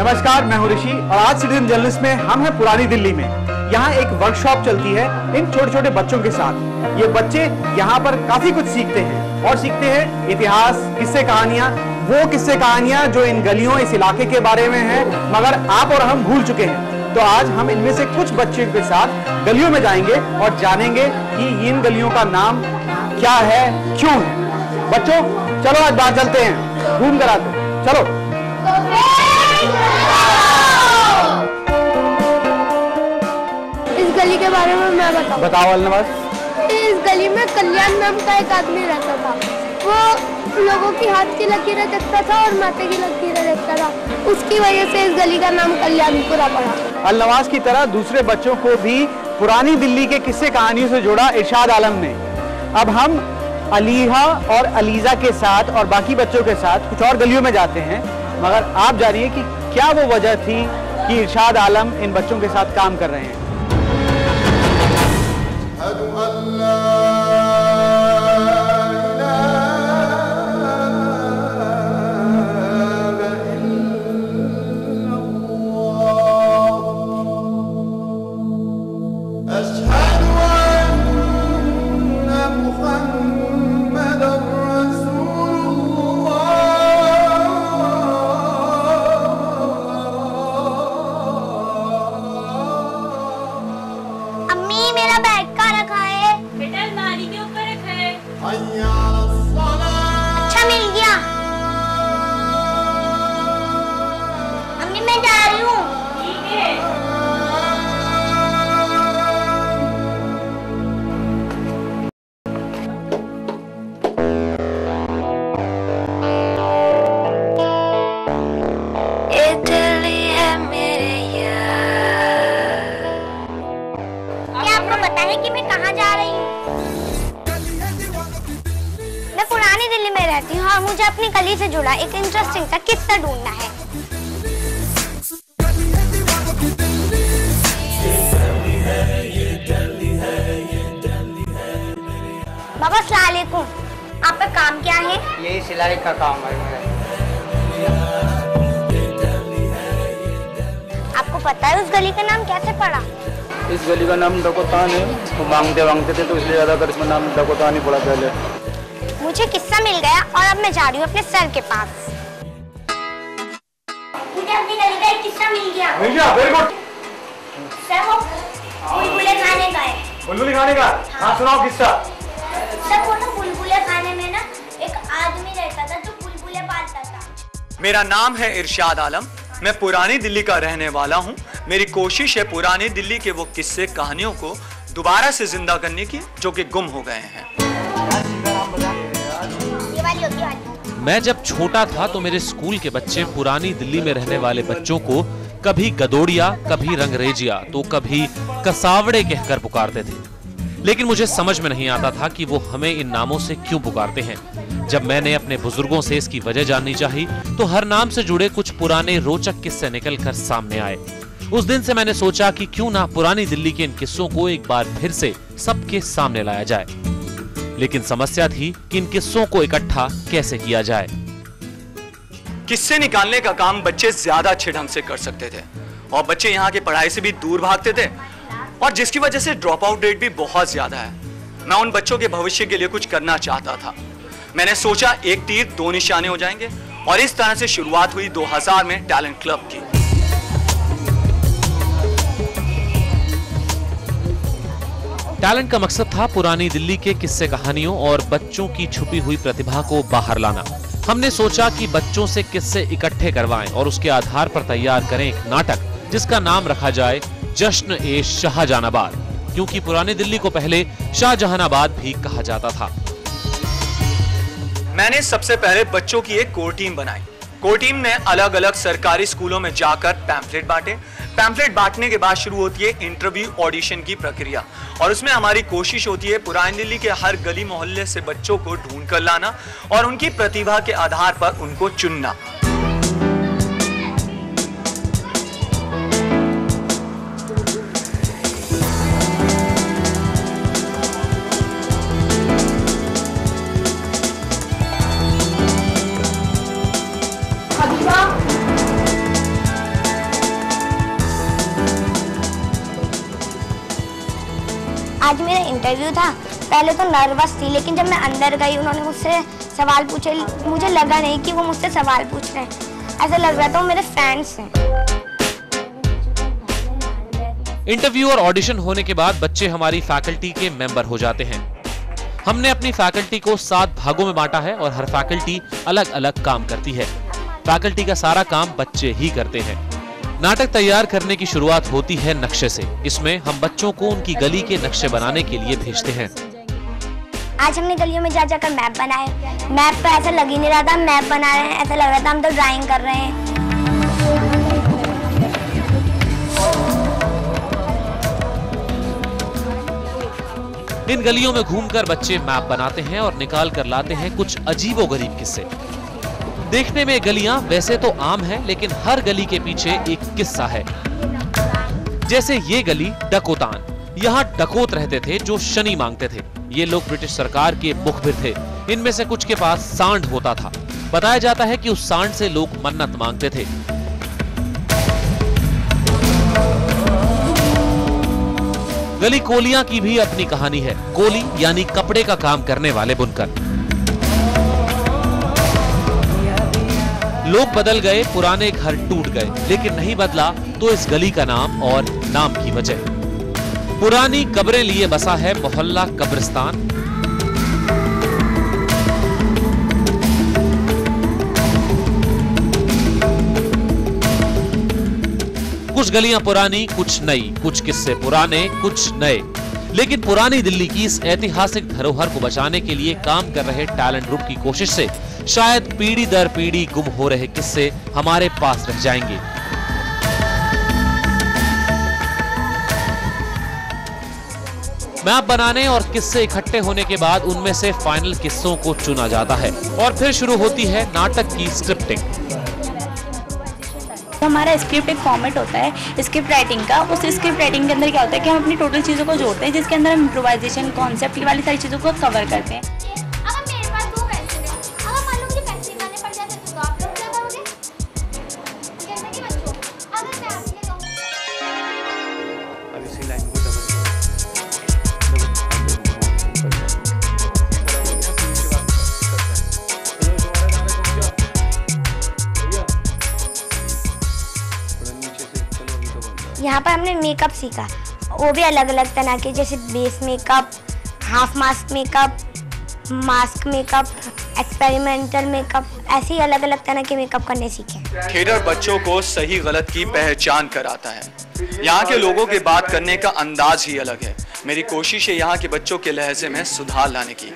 नमस्कार, मैं हूं ऋषि और आज सिटीजन जर्नलिस्ट में हम हैं पुरानी दिल्ली में। यहाँ एक वर्कशॉप चलती है इन छोटे छोटे बच्चों के साथ। ये बच्चे यहाँ पर काफी कुछ सीखते हैं और सीखते हैं इतिहास, किस्से कहानियां, वो किस्से कहानियां जो इन गलियों, इस इलाके के बारे में है मगर आप और हम भूल चुके हैं। तो आज हम इनमें से कुछ बच्चों के साथ गलियों में जाएंगे और जानेंगे कि इन गलियों का नाम क्या है, क्यों है। बच्चों चलो आज बाहर चलते हैं, घूम कर आते हैं, चलो। इस गली के बारे में मैं बताओ अलनवाज। इस गली में कल्याण नाम का एक आदमी रहता था। वो लोगों की हाथ की लकीरें देखता था और माथे की लकीरें देखता था। उसकी वजह से इस गली का नाम कल्याणपुरा पड़ा। अलनवाज की तरह दूसरे बच्चों को भी पुरानी दिल्ली के किस्से कहानियों से जोड़ा इरशाद आलम ने। अब हम अलीहा और अलीजा के साथ और बाकी बच्चों के साथ कुछ और गलियों में जाते हैं, मगर आप जानिए कि क्या वो वजह थी कि इरशाद आलम इन बच्चों के साथ काम कर रहे हैं। अच्छा मिल गया। अम्मी मैं जा रही हूँ। ठीक है। इटली है मेरे यार। क्या आपको पता है कि मैं कहाँ जा रही हूँ? मैं पुरानी दिल्ली में रहती हूँ और मुझे अपनी गली से जुड़ा एक इंटरेस्टिंग सा किस्सा ढूंढना है। बाबा अस्सलाम वालेकुम, आपका काम क्या है? यही सिलाई का काम है मेरा। आपको पता है उस गली का नाम कैसे पड़ा? इस गली का नाम डकोतान है। तो मांगते थे तो इसलिए ज्यादातर इसमें नाम डकोतान ही पड़ा पहले। मुझे किस्सा मिल गया और अब मैं जा रही हूँ अपने सर के पास। मुझे अपनी गली का एक किस्सा मिल गया। Very good. सर वो बुलबुले खाने का है। बुलबुली खाने का? हाँ सुनाओ किस्सा। सर वो ना बुलबुले खाने में ना एक आदमी रहता था जो बुलबुले पालता था। मेरा नाम है इरशाद आलम, मैं पुरानी दिल्ली का रहने वाला हूँ। मेरी कोशिश है पुरानी दिल्ली के वो किस्से कहानियों को दोबारा से जिंदा करने की जो कि गुम हो गए हैं। मैं जब छोटा था तो मेरे स्कूल के बच्चे पुरानी दिल्ली में रहने वाले बच्चों को कभी गदोड़िया, कभी रंगरेजिया तो कभी कसावड़े कहकर पुकारते थे। लेकिन मुझे समझ में नहीं आता था कि वो हमें इन नामों से क्यों पुकारते हैं। जब मैंने अपने बुजुर्गों से इसकी वजह जाननी चाही तो हर नाम से जुड़े कुछ पुराने रोचक किस्से निकलकर सामने आए। उस दिन से मैंने सोचा कि क्यों ना पुरानी दिल्ली के इन किस्सों को एक बार फिर से सबके सामने लाया जाए। लेकिन समस्या थी कि इन किस्सों को इकट्ठा कैसे किया जाए। किस्से निकालने का काम बच्चे ज्यादा अच्छे ढंग से कर सकते थे और बच्चे यहाँ की पढ़ाई से भी दूर भागते थे और जिसकी वजह से ड्रॉप आउट रेट भी बहुत ज्यादा है। मैं उन बच्चों के भविष्य के लिए कुछ करना चाहता था। मैंने सोचा एक तीर दो निशाने हो जाएंगे और इस तरह से शुरुआत हुई 2000 में टैलेंट क्लब की। टैलेंट का मकसद था पुरानी दिल्ली के किस्से कहानियों और बच्चों की छुपी हुई प्रतिभा को बाहर लाना। हमने सोचा कि बच्चों से किस्से इकट्ठे करवाएं और उसके आधार पर तैयार करें एक नाटक जिसका नाम रखा जाए जश्न ए शाहजहानाबाद, क्योंकि पुरानी दिल्ली को पहले शाहजहानाबाद भी कहा जाता था। मैंने सबसे पहले बच्चों की एक कोर टीम बनाई। कोर टीम ने अलग अलग सरकारी स्कूलों में जाकर पैम्फलेट बांटे। पैम्फलेट बांटने के बाद शुरू होती है इंटरव्यू ऑडिशन की प्रक्रिया और उसमें हमारी कोशिश होती है पुरानी दिल्ली के हर गली मोहल्ले से बच्चों को ढूंढ कर लाना और उनकी प्रतिभा के आधार पर उनको चुनना। मेरा इंटरव्यू था, पहले तो नर्वस थी, लेकिन जब मैं अंदर गई उन्होंने मुझसे सवाल पूछे, मुझे लगा नहीं कि वो मुझसे सवाल पूछ रहे हैं, ऐसा लग रहा था वो मेरे फ्रेंड्स हैं। इंटरव्यू और ऑडिशन होने के बाद बच्चे हमारी फैकल्टी के मेंबर हो जाते हैं। हमने अपनी फैकल्टी को 7 भागों में बांटा है और हर फैकल्टी अलग अलग काम करती है। फैकल्टी का सारा काम बच्चे ही करते हैं। नाटक तैयार करने की शुरुआत होती है नक्शे से। इसमें हम बच्चों को उनकी गली के नक्शे बनाने के लिए भेजते हैं। आज हमने गलियों में जा जाकर मैप बनाए। मैप तो ऐसा लग ही नहीं रहा था मैप बना रहे हैं, ऐसा लग रहा था हम तो ड्राइंग कर रहे हैं। इन गलियों में घूमकर बच्चे मैप बनाते हैं और निकाल कर लाते हैं कुछ अजीबोगरीब किस्से। देखने में गलियां वैसे तो आम हैं, लेकिन हर गली के पीछे एक किस्सा है। जैसे ये गली डकोतान। यहाँ डकोत रहते थे जो शनि मांगते थे। ये लोग ब्रिटिश सरकार के मुखबिर थे। इनमें से कुछ के पास सांड होता था। बताया जाता है कि उस सांड से लोग मन्नत मांगते थे। गली कोलियां की भी अपनी कहानी है। कोली यानी कपड़े का काम करने वाले बुनकर। लोग बदल गए, पुराने घर टूट गए, लेकिन नहीं बदला तो इस गली का नाम और नाम की वजह। पुरानी कब्रें लिए बसा है मोहल्ला कब्रिस्तान। कुछ गलियां पुरानी, कुछ नई, कुछ किस्से पुराने, कुछ नए। लेकिन पुरानी दिल्ली की इस ऐतिहासिक धरोहर को बचाने के लिए काम कर रहे टैलेंट ग्रुप की कोशिश से शायद पीढ़ी दर पीढ़ी गुम हो रहे किस्से हमारे पास रह जाएंगे। मैप बनाने और किस्से इकट्ठे होने के बाद उनमें से फाइनल किस्सों को चुना जाता है और फिर शुरू होती है नाटक की स्क्रिप्टिंग। हमारा स्क्रिप्ट एक फॉर्मेट होता है स्क्रिप्ट राइटिंग का। उस स्क्रिप्ट राइटिंग के अंदर क्या होता है कि हम अपनी टोटल चीज़ों को जोड़ते हैं, जिसके अंदर हम इम्प्रोवाइजेशन, कॉन्सेप्ट वाली सारी चीज़ों को कवर करते हैं। यहाँ पर हमने मेकअप सीखा, वो भी अलग अलग तरह के, जैसे base makeup, half mask makeup, mask makeup, experimental makeup, ऐसे ही अलग अलग तरह के मेकअप करने सीखे। थिएटर बच्चों को सही गलत की पहचान कराता है। यहाँ के लोगों के बात करने का अंदाज ही अलग है। मेरी कोशिश है यहाँ के बच्चों के लहजे में सुधार लाने की,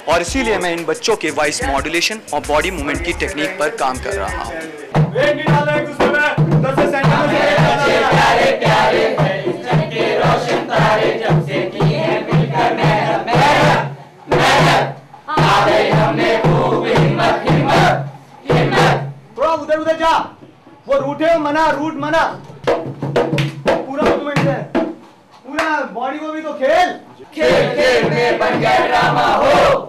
और इसीलिए मैं इन बच्चों के वॉइस मॉड्यूलेशन और बॉडी मूवमेंट की टेक्निक पर काम कर रहा हूँ। थोड़ा उधर उधर जा, वो रूट है मना, रूट मना, पूरा मूवमेंट है, पूरा बॉडी को भी तो खेल। खेल खेल में बन गया ड्रामा हो।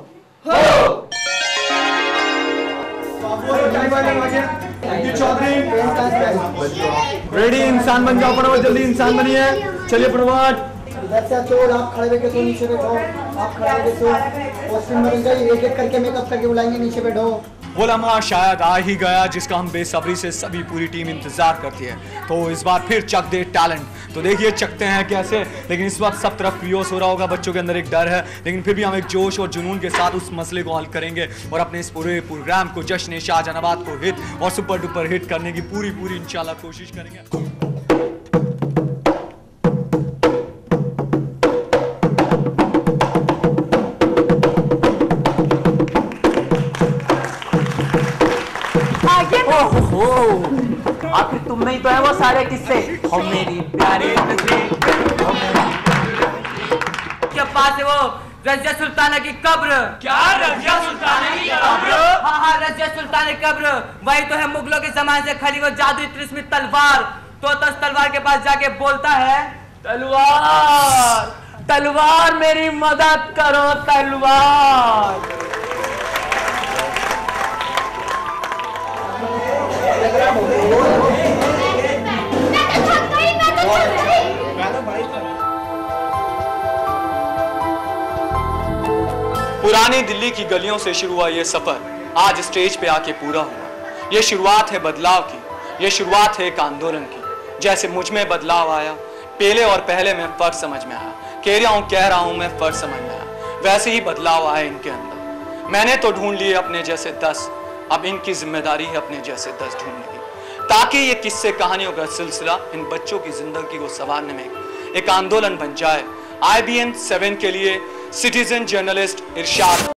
रेडी, इंसान बन जाओ, फटाफट जल्दी इंसान बनिए, चलिए फटाफट। इधर से तो आप खड़े होके तो नीचे बैठो, आप खड़े होके तो कॉस्ट्यूम बन गई, एक एक करके मेकअप करके बुलाएंगे, नीचे बैठो। वो लम्हा शायद आ ही गया जिसका हम बेसब्री से सभी पूरी टीम इंतजार करती है। तो इस बार फिर चक दे टैलेंट। तो देखिए चकते हैं कैसे, लेकिन इस वक्त सब तरफ क्रियोस हो रहा होगा, बच्चों के अंदर एक डर है, लेकिन फिर भी हम एक जोश और जुनून के साथ उस मसले को हल करेंगे और अपने इस पूरे प्रोग्राम को जश्न शाहजहानाबाद को हिट और सुपर डुपर हिट करने की पूरी इंशाल्लाह कोशिश करेंगे। आखिर तुम में ही तो है वो सारे किस्से। हो मेरी प्यारे के पास है वो रज़िया सुल्ताना की कब्र। क्या रज़िया सुल्ताना की कब्र? हाँ, रज़िया सुल्ताना की कब्र वही तो है। मुगलों के जमाने से खड़ी वो जादुई त्रिस्मी तलवार। तो तस तलवार के पास जाके बोलता है, तलवार तलवार मेरी मदद करो तलवार। पुरानी दिल्ली की गलियों से शुरू हुआ ये सफर आज स्टेज पे आके पूरा हुआ। ये शुरुआत है बदलाव की, ये शुरुआत है एक आंदोलन की। जैसे मुझ में बदलाव आया, पहले और पहले में फर्क समझ में आया, कह रहा हूं मैं फर्क समझ में आया, वैसे ही बदलाव आए इनके अंदर। मैंने तो ढूंढ लिए अपने जैसे 10, अब इनकी जिम्मेदारी है अपने जैसे 10 ढूंढने की, ताकि ये किस्से कहानियों का सिलसिला इन बच्चों की जिंदगी को संवारने में एक आंदोलन बन जाए। IBN 7 के लिए सिटीजन जर्नलिस्ट इरशाद।